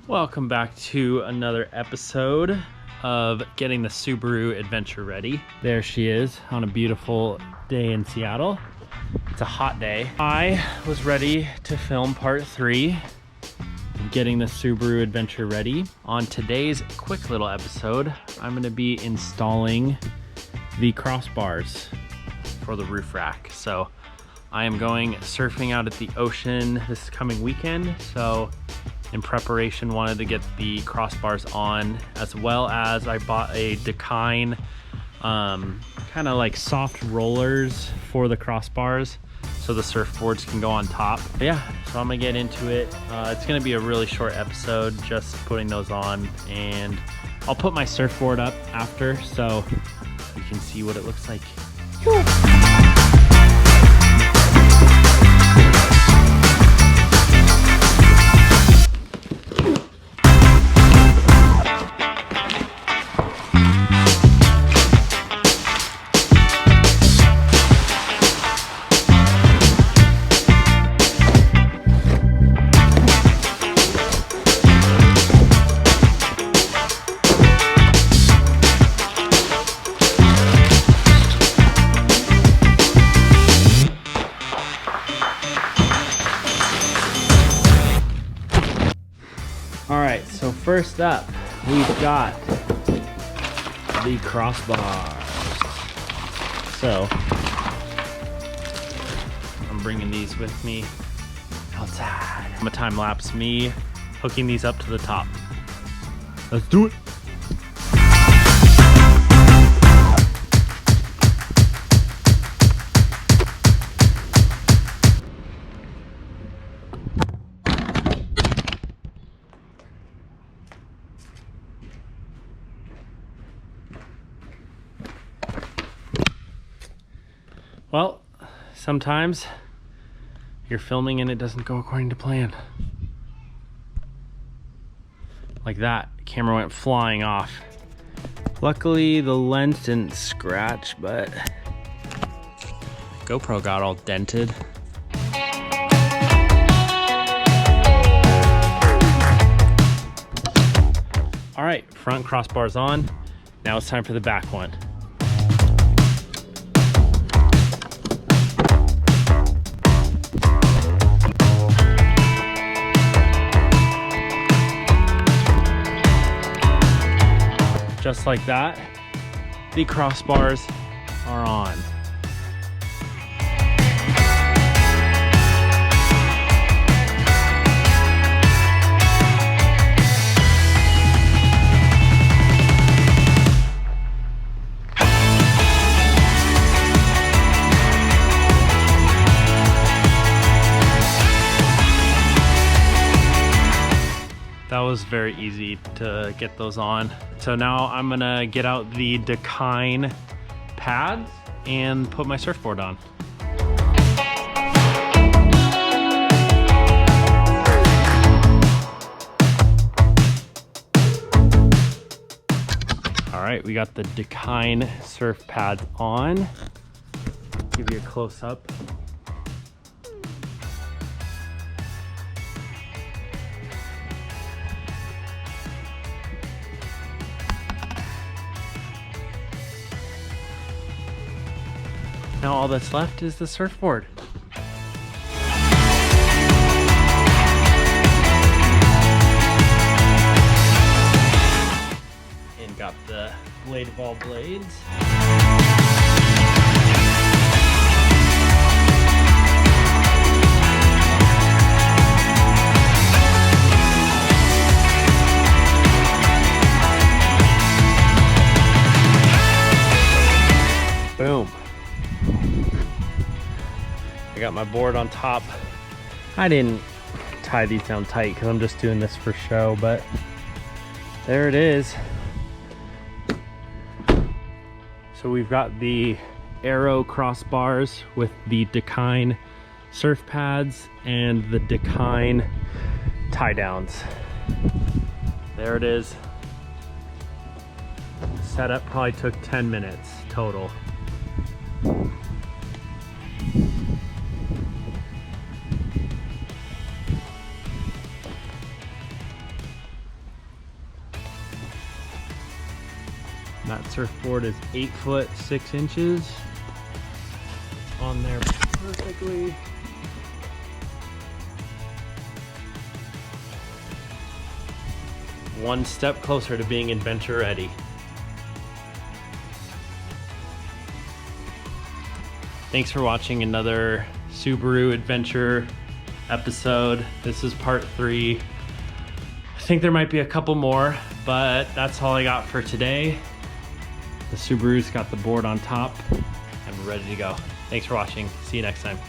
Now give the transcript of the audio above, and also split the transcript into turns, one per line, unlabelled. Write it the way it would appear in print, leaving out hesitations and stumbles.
Welcome back to another episode of getting the Subaru adventure ready. There she is on a beautiful day in Seattle. It's a hot day. I was ready to film part 3 of getting the Subaru adventure ready. On today's quick little episode, I'm going to be installing the crossbars for the roof rack. So I am going surfing out at the ocean this coming weekend. So in preparation, wanted to get the crossbars on, as well as I bought a Dakine kind of like soft rollers for the crossbars so the surfboards can go on top. But yeah, so I'm gonna get into it. It's gonna be a really short episode, just putting those on, and I'll put my surfboard up after so you can see what it looks like. Alright, so first up, we've got the crossbars. So, I'm bringing these with me outside. I'm gonna time lapse me hooking these up to the top. Let's do it! Well, sometimes you're filming and it doesn't go according to plan. Like that, the camera went flying off. Luckily, the lens didn't scratch, but GoPro got all dented. All right, front crossbars on. Now it's time for the back one. Just like that, the crossbars are on. That was very easy to get those on. So now I'm gonna get out the Dakine pads and put my surfboard on. All right, we got the Dakine Surf Pads on. Give you a close up. Now all that's left is the surfboard. And got the blade of all blades. Boom. I got my board on top. I didn't tie these down tight because I'm just doing this for show, but there it is. So we've got the Aero Cross Bars with the Dakine Surf Pads and the Dakine tie downs. There it is. Setup probably took 10 minutes total. That surfboard is 8 foot 6 inches on there perfectly. One step closer to being adventure ready. Thanks for watching another Subaru adventure episode. This is part 3. I think there might be a couple more, but that's all I got for today. The Subaru's got the board on top and we're ready to go. Thanks for watching. See you next time.